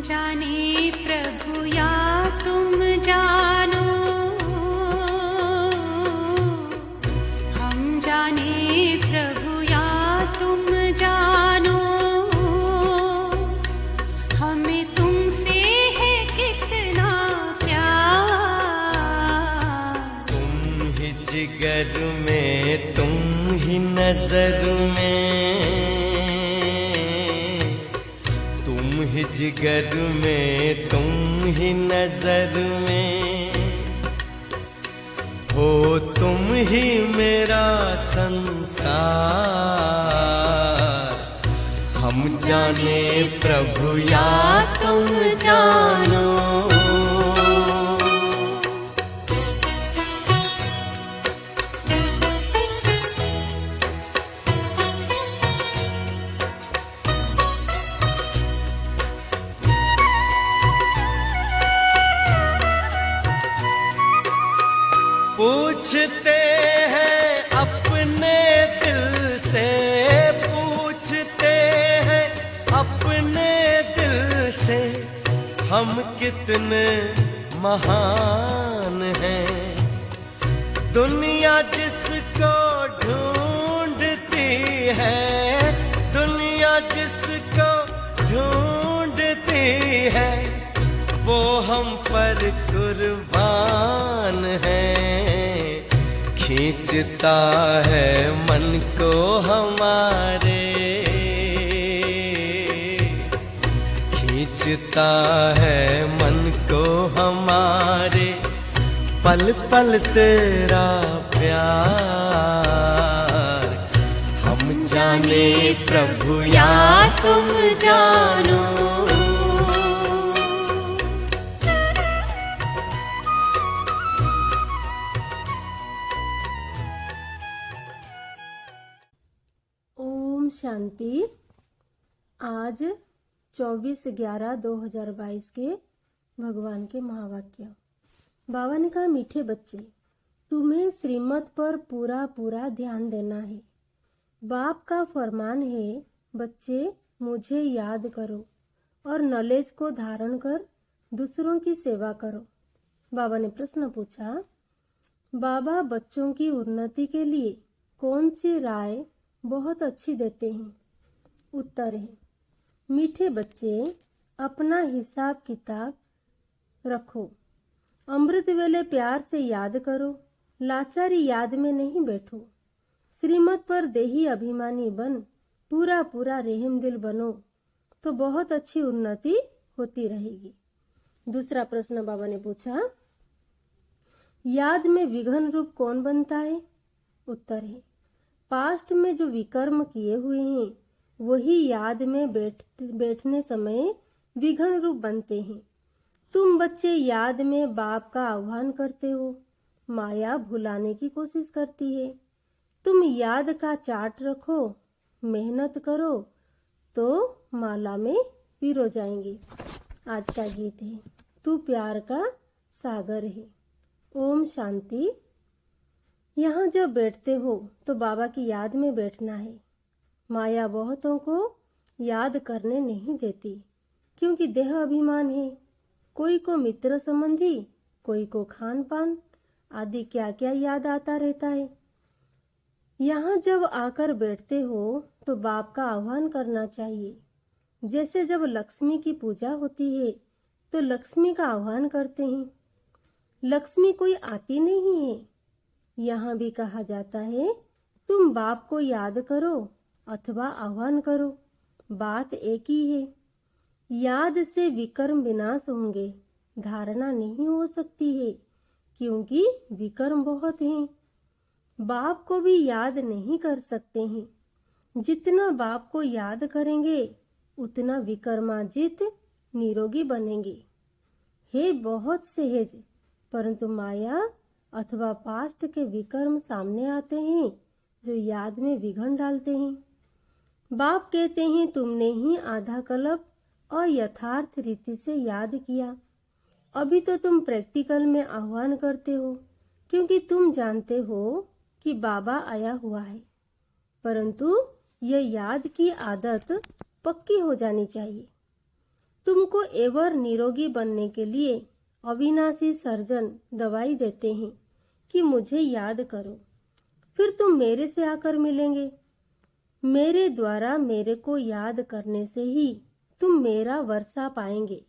जाने प्रभु या तुम जानो, हम जाने प्रभु या तुम जानो, हमें तुमसे है कितना प्यार। तुम ही जिगर में, तुम ही नजर में, जिगर में तुम ही नजर में, हो तुम ही मेरा संसार। हम जाने प्रभु या तुम जानो। पूछते हैं अपने दिल से, पूछते हैं अपने दिल से, हम कितने महान हैं। दुनिया जिसको ढूंढती है, दुनिया जिसको ढूंढती है, वो हम पर कुर्बान है। खींचता है मन को हमारे, खींचता है मन को हमारे, पल पल तेरा प्यार। हम जाने प्रभु या तुम जानो। शांति। आज 24/11/2022 के भगवान के महावाक्य। बाबा ने कहा, मीठे बच्चे, तुम्हें श्रीमत पर पूरा पूरा ध्यान देना है। बाप का फरमान है, बच्चे मुझे याद करो और नॉलेज को धारण कर दूसरों की सेवा करो। बाबा ने प्रश्न पूछा, बाबा बच्चों की उन्नति के लिए कौन सी राय बहुत अच्छी देते हैं? उत्तर है, मीठे बच्चे अपना हिसाब किताब रखो, अमृत वेले प्यार से याद करो, लाचारी याद में नहीं बैठो, श्रीमत पर देही अभिमानी बन पूरा पूरा रेहम दिल बनो, तो बहुत अच्छी उन्नति होती रहेगी। दूसरा प्रश्न बाबा ने पूछा, याद में विघ्न रूप कौन बनता है? उत्तर है, पास्ट में जो विकर्म किए हुए हैं वही याद में बैठने समय विघ्न रूप बनते हैं। तुम बच्चे याद में बाप का आह्वान करते हो, माया भुलाने की कोशिश करती है। तुम याद का चार्ट रखो, मेहनत करो तो माला में पिरो जाएंगे। आज का गीत है, तू प्यार का सागर है। ओम शांति। यहाँ जब बैठते हो तो बाबा की याद में बैठना है। माया बहुतों को याद करने नहीं देती, क्योंकि देह अभिमान है। कोई को मित्र संबंधी, कोई को खान पान आदि क्या क्या याद आता रहता है। यहाँ जब आकर बैठते हो तो बाप का आह्वान करना चाहिए। जैसे जब लक्ष्मी की पूजा होती है तो लक्ष्मी का आह्वान करते हैं। लक्ष्मी कोई आती नहीं है। यहाँ भी कहा जाता है, तुम बाप को याद करो अथवा आह्वान करो, बात एक ही है। याद से विकर्म विनाश होंगे, धारणा नहीं हो सकती है, क्योंकि विकर्म बहुत हैं। बाप को भी याद नहीं कर सकते हैं। जितना बाप को याद करेंगे उतना विक्रमाजित निरोगी बनेंगे। हे बहुत सहज, परंतु माया अथवा पास्ट के विकर्म सामने आते हैं जो याद में विघन डालते हैं। बाप कहते हैं तुमने ही आधा कल्प अयथार्थ रीति से याद किया। अभी तो तुम प्रैक्टिकल में आह्वान करते हो क्योंकि तुम जानते हो कि बाबा आया हुआ है, परंतु यह याद की आदत पक्की हो जानी चाहिए। तुमको एवर निरोगी बनने के लिए अविनाशी सर्जन दवाई देते हैं कि मुझे याद करो, फिर तुम मेरे से आकर मिलेंगे। मेरे द्वारा मेरे को याद करने से ही तुम मेरा वर्षा पाएंगे।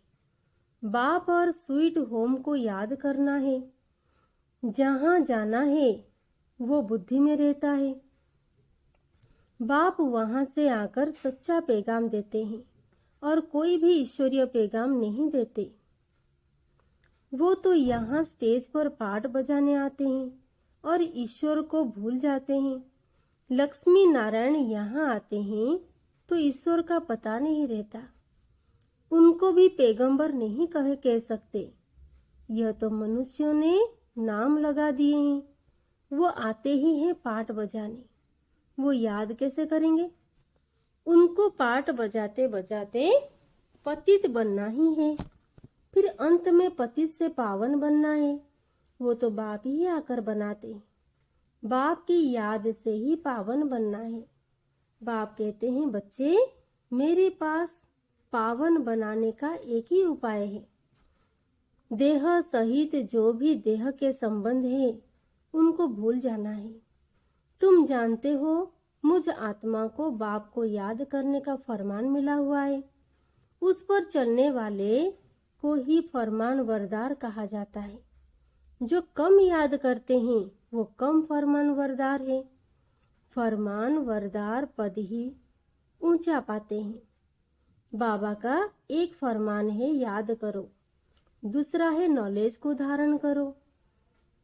बाप और स्वीट होम को याद करना है। जहाँ जाना है वो बुद्धि में रहता है। बाप वहां से आकर सच्चा पैगाम देते हैं और कोई भी ईश्वरीय पैगाम नहीं देते। वो तो यहाँ स्टेज पर पाठ बजाने आते हैं और ईश्वर को भूल जाते हैं। लक्ष्मी नारायण यहाँ आते हैं तो ईश्वर का पता नहीं रहता। उनको भी पैगंबर नहीं कह सकते। यह तो मनुष्यों ने नाम लगा दिए हैं। वो आते ही हैं पाठ बजाने, वो याद कैसे करेंगे? उनको पाठ बजाते बजाते पतित बनना ही है, फिर अंत में पतित से पावन बनना है। वो तो बाप ही आकर बनाते। बाप की याद से ही पावन बनना है। बाप कहते हैं बच्चे, मेरे पास पावन बनाने का एक ही उपाय है। देह सहित जो भी देह के संबंध है उनको भूल जाना है। तुम जानते हो मुझ आत्मा को बाप को याद करने का फरमान मिला हुआ है। उस पर चलने वाले को ही फरमान वरदार कहा जाता है। जो कम याद करते हैं वो कम फरमान वरदार है। फरमान वरदार पद ही ऊंचा पाते हैं। बाबा का एक फरमान है याद करो, दूसरा है नॉलेज को धारण करो।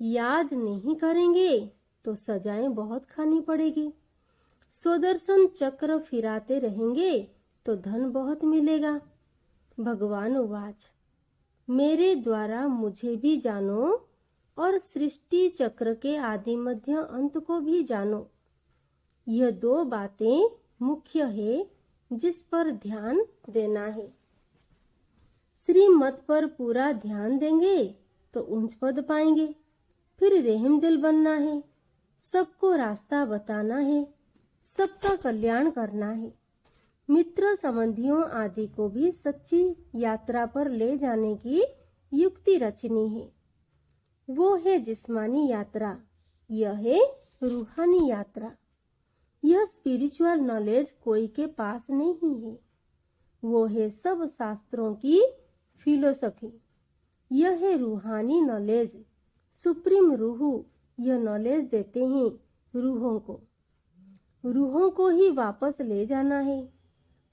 याद नहीं करेंगे तो सजाएं बहुत खानी पड़ेगी। स्वदर्शन चक्र फिराते रहेंगे तो धन बहुत मिलेगा। भगवान उवाच, मेरे द्वारा मुझे भी जानो और सृष्टि चक्र के आदि मध्य अंत को भी जानो। यह दो बातें मुख्य है जिस पर ध्यान देना है। श्रीमत पर पूरा ध्यान देंगे तो ऊंच पद पाएंगे। फिर रहम दिल बनना है, सबको रास्ता बताना है, सबका कल्याण करना है। मित्र संबंधियों आदि को भी सच्ची यात्रा पर ले जाने की युक्ति रचनी है। वो है जिस्मानी यात्रा, यह है रूहानी यात्रा। यह स्पिरिचुअल नॉलेज कोई के पास नहीं है। वो है सब शास्त्रों की फिलोसफी। यह है रूहानी नॉलेज। सुप्रीम रूह यह नॉलेज देते हैं रूहों को। रूहों को ही वापस ले जाना है।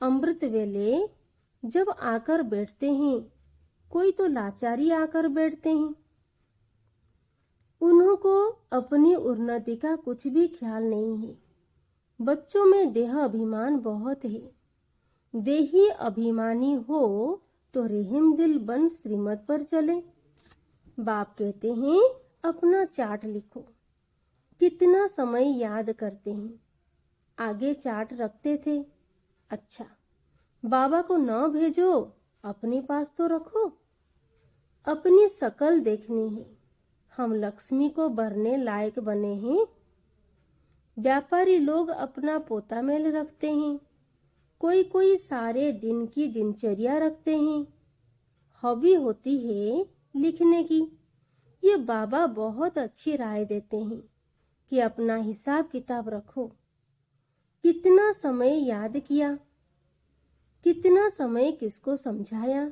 अमृत वेले जब आकर बैठते हैं, कोई तो लाचारी आकर बैठते हैं। उन्हों को अपनी उन्नति का कुछ भी ख्याल नहीं है। बच्चों में देह अभिमान बहुत है। देही अभिमानी हो तो रहम दिल बन श्रीमत पर चले। बाप कहते हैं अपना चार्ट लिखो, कितना समय याद करते हैं। आगे चार्ट रखते थे। अच्छा, बाबा को न भेजो, अपने पास तो रखो। अपनी शकल देखनी है। हम लक्ष्मी को भरने लायक बने हैं। व्यापारी लोग अपना पोता मेल रखते हैं। कोई कोई सारे दिन की दिनचर्या रखते हैं। हॉबी होती है लिखने की। ये बाबा बहुत अच्छी राय देते हैं कि अपना हिसाब किताब रखो। कितना समय याद किया, कितना समय किसको समझाया,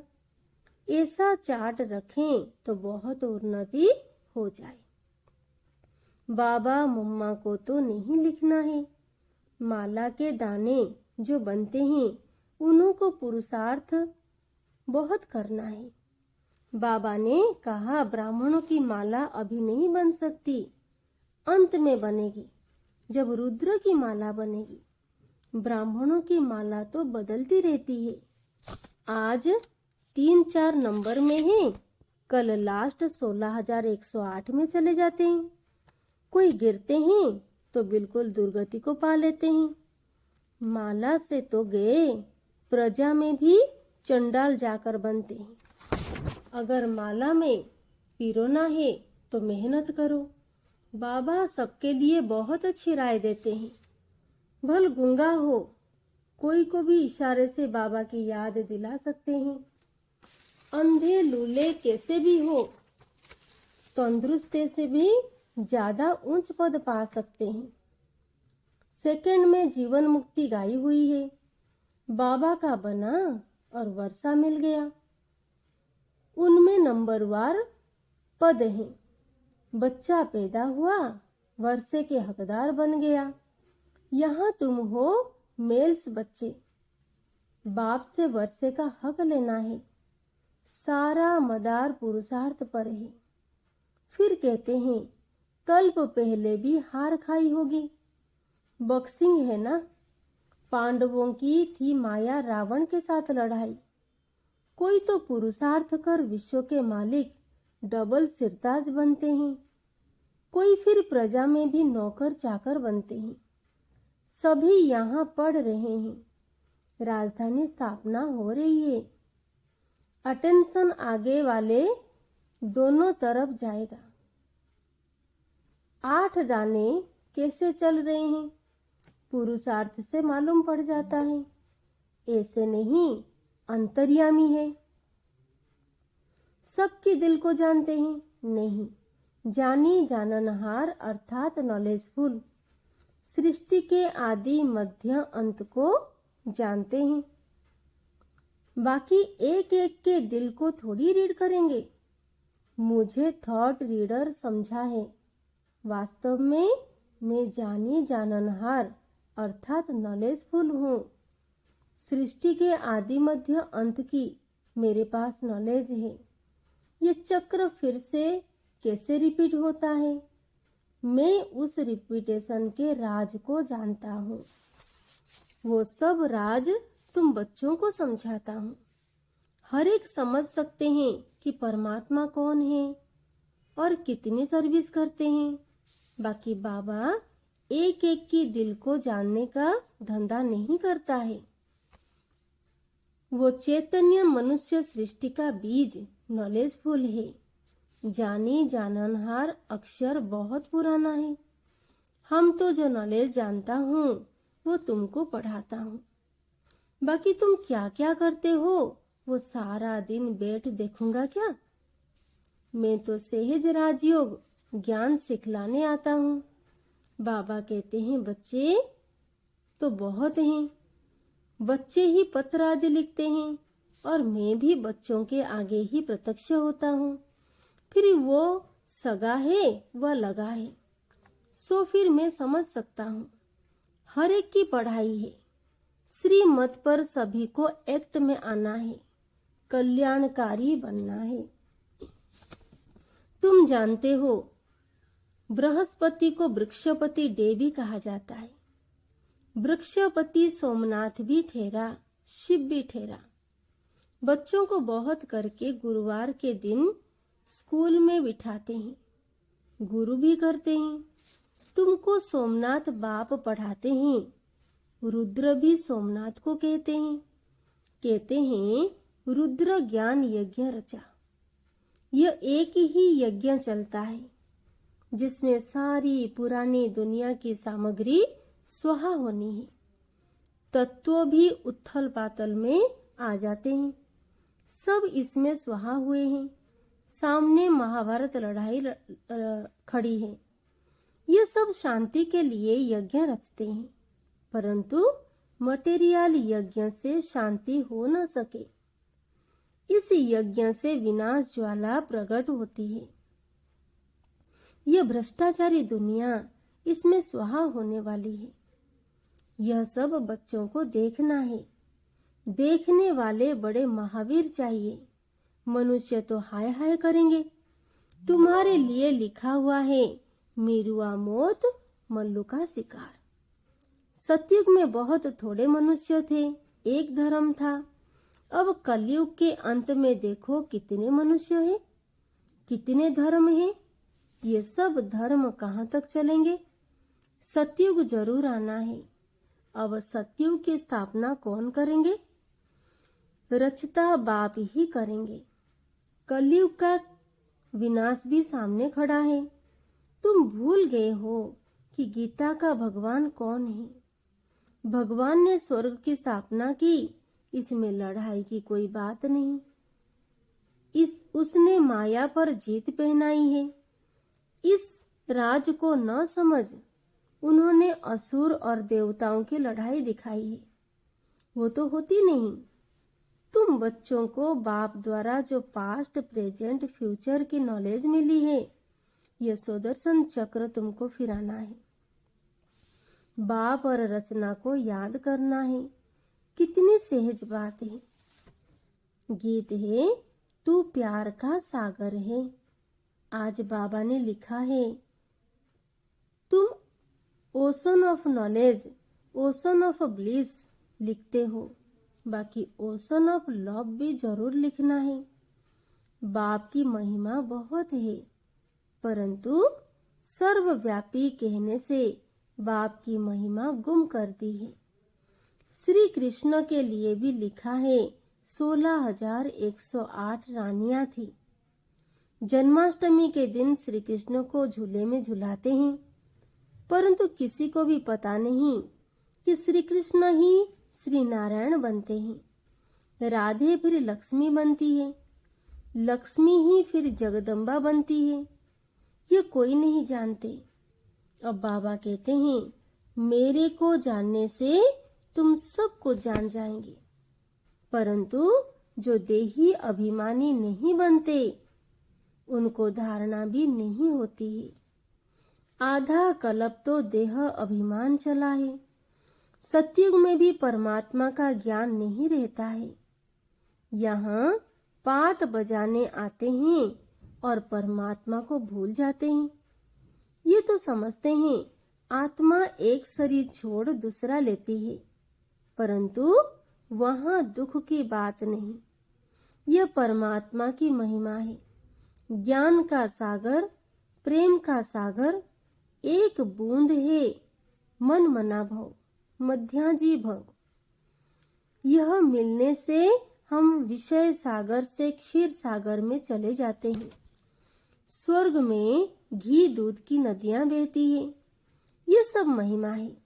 ऐसा चार्ट रखें तो बहुत उन्नति हो जाए। बाबा मम्मा को तो नहीं लिखना है। माला के दाने जो बनते हैं उन्हों को पुरुषार्थ बहुत करना है। बाबा ने कहा ब्राह्मणों की माला अभी नहीं बन सकती, अंत में बनेगी जब रुद्र की माला बनेगी। ब्राह्मणों की माला तो बदलती रहती है। आज 3-4 नंबर में है, कल लास्ट 16,108 में चले जाते हैं। कोई गिरते हैं तो बिल्कुल दुर्गति को पा लेते हैं। माला से तो गए, प्रजा में भी चंडाल जाकर बनते हैं। अगर माला में पिरोना है तो मेहनत करो। बाबा सबके लिए बहुत अच्छी राय देते हैं। भल गूंगा हो, कोई को भी इशारे से बाबा की याद दिला सकते हैं। अंधे लूले कैसे भी हो, तंदुरुस्त से भी ज्यादा ऊंच पद पा सकते हैं। सेकंड में जीवन मुक्ति गाई हुई है। बाबा का बना और वर्षा मिल गया। उनमें नंबरवार पद है। बच्चा पैदा हुआ, वर्षे के हकदार बन गया। यहाँ तुम हो मेल्स बच्चे, बाप से वर्षे का हक लेना है। सारा मदार पुरुषार्थ पर है। फिर कहते हैं कल्प पहले भी हार खाई होगी। बॉक्सिंग है ना। पांडवों की थी माया रावण के साथ लड़ाई। कोई तो पुरुषार्थ कर विश्व के मालिक डबल सिरताज बनते हैं। कोई फिर प्रजा में भी नौकर चाकर बनते हैं। सभी यहाँ पढ़ रहे हैं। राजधानी स्थापना हो रही है। अटेंशन आगे वाले दोनों तरफ जाएगा। 8 दाने कैसे चल रहे हैं, पुरुषार्थ से मालूम पड़ जाता है। ऐसे नहीं, अंतर्यामी है। सबके दिल को जानते हैं? नहीं, जानी जाननहार अर्थात नॉलेजफुल, सृष्टि के आदि मध्य अंत को जानते हैं। बाकी एक एक के दिल को थोड़ी रीड करेंगे। मुझे थॉट रीडर समझा है। वास्तव में मैं जानी जाननहार अर्थात नॉलेजफुल हूँ। सृष्टि के आदि मध्य अंत की मेरे पास नॉलेज है। ये चक्र फिर से कैसे रिपीट होता है, मैं उस रिपीटेशन के राज को जानता हूँ। वो सब राज तुम बच्चों को समझाता हूँ। हर एक समझ सकते हैं कि परमात्मा कौन है और कितनी सर्विस करते हैं। बाकी बाबा एक एक की दिल को जानने का धंधा नहीं करता है। वो चैतन्य मनुष्य सृष्टि का बीज नॉलेजफुल है। जानी जाननहार अक्षर बहुत पुराना है। हम तो जो नॉलेज जानता हूँ वो तुमको पढ़ाता हूँ। बाकी तुम क्या क्या करते हो वो सारा दिन बैठ देखूंगा क्या। मैं तो सहज राजयोग ज्ञान सिखलाने आता हूँ। बाबा कहते हैं बच्चे तो बहुत हैं। बच्चे ही पत्र आदि लिखते हैं और मैं भी बच्चों के आगे ही प्रत्यक्ष होता हूँ। फिर वो सगा है वह लगा है, सो फिर मैं समझ सकता हूँ। हर एक की पढ़ाई है। श्रीमत पर सभी को एक्ट में आना है, कल्याणकारी बनना है। तुम जानते हो बृहस्पति को वृक्षपति देवी कहा जाता है। वृक्षपति सोमनाथ भी ठहरा, शिव भी ठहरा। बच्चों को बहुत करके गुरुवार के दिन स्कूल में बिठाते हैं, गुरु भी करते हैं। तुमको सोमनाथ बाप पढ़ाते हैं। रुद्र भी सोमनाथ को कहते हैं रुद्र ज्ञान यज्ञ रचा। यह एक ही यज्ञ चलता है जिसमें सारी पुरानी दुनिया की सामग्री स्वाहा होनी है। तत्व भी उथल पातल में आ जाते हैं। सब इसमें स्वाहा हुए हैं। सामने महाभारत लड़ाई खड़ी है। ये सब शांति के लिए यज्ञ रचते हैं, परंतु मटेरियल यज्ञ से शांति हो न सके। इस यज्ञ से विनाश ज्वाला प्रकट होती है। यह भ्रष्टाचारी दुनिया इसमें स्वाहा होने वाली है। यह सब बच्चों को देखना है। देखने वाले बड़े महावीर चाहिए। मनुष्य तो हाय हाय करेंगे। तुम्हारे लिए लिखा हुआ है मिरुआ मौत मल्लू का शिकार। सतयुग में बहुत थोड़े मनुष्य थे, एक धर्म था। अब कलयुग के अंत में देखो कितने मनुष्य हैं, कितने धर्म हैं। ये सब धर्म कहाँ तक चलेंगे? सतयुग जरूर आना है। अब सतयुग की स्थापना कौन करेंगे? रचता बाप ही करेंगे। कलयुग का विनाश भी सामने खड़ा है। तुम भूल गए हो कि गीता का भगवान कौन है। भगवान ने स्वर्ग की स्थापना की, इसमें लड़ाई की कोई बात नहीं। उसने माया पर जीत पहनाई है। इस राज को न समझ उन्होंने असुर और देवताओं की लड़ाई दिखाई है, वो तो होती नहीं। तुम बच्चों को बाप द्वारा जो पास्ट, प्रेजेंट, फ्यूचर की नॉलेज मिली है, यह सुदर्शन चक्र तुमको फिराना है। बाप और रचना को याद करना है। कितनी सहज बात है। गीत है, तू प्यार का सागर है। आज बाबा ने लिखा है, तुम ocean of knowledge, ocean of bliss लिखते हो, बाकी ओशन ऑफ लव भी जरूर लिखना है। बाप की महिमा बहुत है, परंतु सर्वव्यापी कहने से बाप की महिमा गुम कर दी है। श्री कृष्ण के लिए भी लिखा है, 16,108 रानियां थी। जन्माष्टमी के दिन श्री कृष्ण को झूले में झुलाते हैं, परंतु किसी को भी पता नहीं कि श्री कृष्ण ही श्री नारायण बनते हैं। राधे फिर लक्ष्मी बनती है, लक्ष्मी ही फिर जगदम्बा बनती है, ये कोई नहीं जानते। अब बाबा कहते हैं, मेरे को जानने से तुम सबको जान जाएंगे, परंतु जो देही अभिमानी नहीं बनते उनको धारणा भी नहीं होती है। आधा कल्प तो देह अभिमान चला है। सतयुग में भी परमात्मा का ज्ञान नहीं रहता है। यहाँ पाठ बजाने आते हैं और परमात्मा को भूल जाते हैं। ये तो समझते हैं आत्मा एक शरीर छोड़ दूसरा लेती है, परंतु वहाँ दुख की बात नहीं। यह परमात्मा की महिमा है। ज्ञान का सागर, प्रेम का सागर, एक बूंद है, मन मना भव, मध्याजी भव। यह मिलने से हम विषय सागर से क्षीर सागर में चले जाते हैं। स्वर्ग में घी दूध की नदियां बहती है, ये सब महिमा है।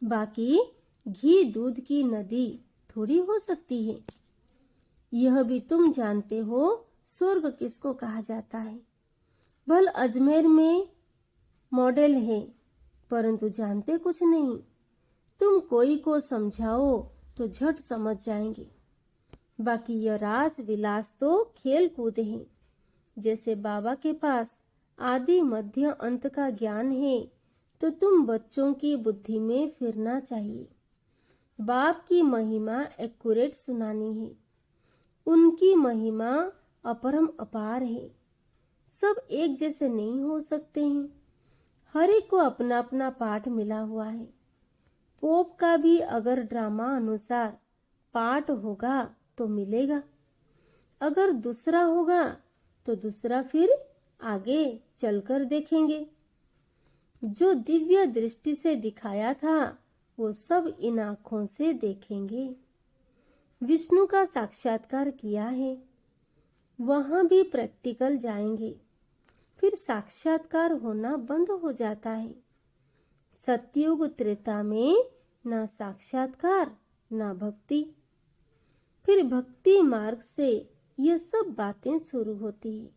बाकी घी दूध की नदी थोड़ी हो सकती है। यह भी तुम जानते हो स्वर्ग किसको कहा जाता है। भल अजमेर में मॉडल है, परंतु जानते कुछ नहीं। तुम कोई को समझाओ तो झट समझ जाएंगे। बाकी यह रास विलास तो खेल कूद है। जैसे बाबा के पास आदि मध्य अंत का ज्ञान है, तो तुम बच्चों की बुद्धि में फिरना चाहिए। बाप की महिमा एक्यूरेट सुनानी है। उनकी महिमा अपरम अपार है। सब एक जैसे नहीं हो सकते हैं। हर एक को अपना अपना पाठ मिला हुआ है। पोप का भी अगर ड्रामा अनुसार पाठ होगा तो मिलेगा, अगर दूसरा होगा तो दूसरा फिर आगे चलकर देखेंगे। जो दिव्य दृष्टि से दिखाया था वो सब इन आँखों से देखेंगे। विष्णु का साक्षात्कार किया है, वहां भी प्रैक्टिकल जाएंगे, फिर साक्षात्कार होना बंद हो जाता है। सतयुग त्रेता में ना साक्षात्कार ना भक्ति, फिर भक्ति मार्ग से ये सब बातें शुरू होती है।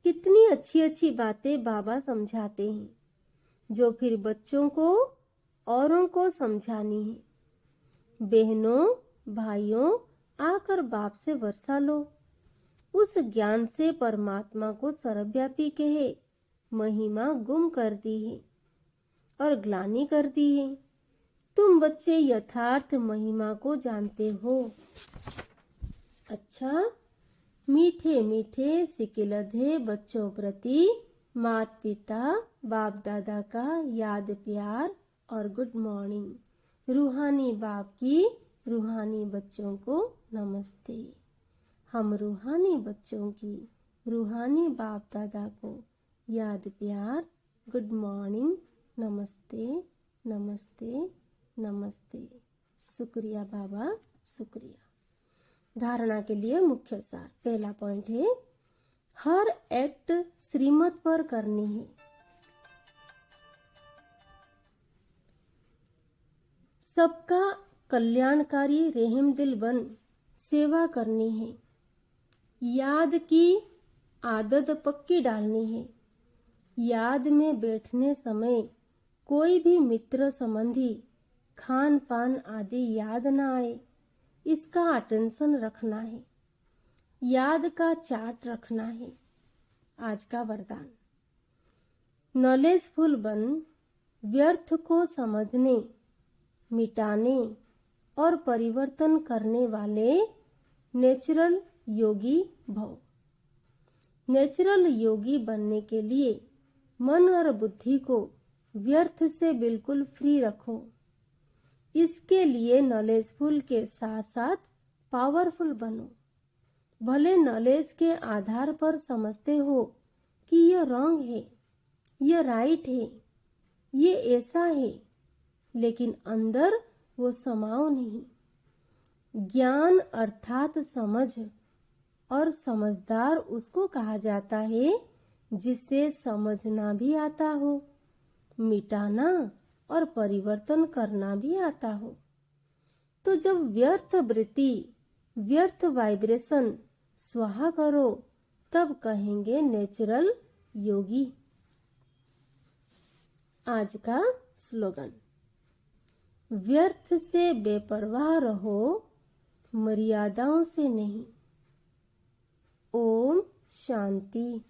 कितनी अच्छी अच्छी बातें बाबा समझाते हैं, जो फिर बच्चों को औरों को समझानी है। बहनों भाइयों, आकर बाप से वर्षा लो। उस ज्ञान से परमात्मा को सर्वव्यापी कहे महिमा गुम कर दी है और ग्लानि कर दी है। तुम बच्चे यथार्थ महिमा को जानते हो। अच्छा, मीठे मीठे सिकिलधे बच्चों प्रति माता पिता बाप दादा का याद प्यार और गुड मॉर्निंग। रूहानी बाप की रूहानी बच्चों को नमस्ते। हम रूहानी बच्चों की रूहानी बाप दादा को याद प्यार गुड मॉर्निंग, नमस्ते नमस्ते नमस्ते। शुक्रिया बाबा, शुक्रिया। धारणा के लिए मुख्य सार। पहला पॉइंट है, हर एक्ट श्रीमत पर करनी है। सबका कल्याणकारी रहमदिल बन सेवा करनी है। याद की आदत पक्की डालनी है। याद में बैठने समय कोई भी मित्र संबंधी खान पान आदि याद ना आए, इसका अटेंशन रखना है। याद का चार्ट रखना है। आज का वरदान, नॉलेजफुल बन व्यर्थ को समझने, मिटाने और परिवर्तन करने वाले नेचुरल योगी भव। नेचुरल योगी बनने के लिए मन और बुद्धि को व्यर्थ से बिल्कुल फ्री रखो। इसके लिए नॉलेजफुल के साथ साथ पावरफुल बनो। भले नॉलेज के आधार पर समझते हो कि यह रॉन्ग है, यह राइट है, ये ऐसा है, लेकिन अंदर वो समाओ नहीं। ज्ञान अर्थात समझ, और समझदार उसको कहा जाता है जिसे समझना भी आता हो, मिटाना और परिवर्तन करना भी आता हो। तो जब व्यर्थ वृत्ति, व्यर्थ वाइब्रेशन स्वाहा करो, तब कहेंगे नेचुरल योगी। आज का स्लोगन, व्यर्थ से बेपरवाह रहो, मर्यादाओं से नहीं। ओम शांति।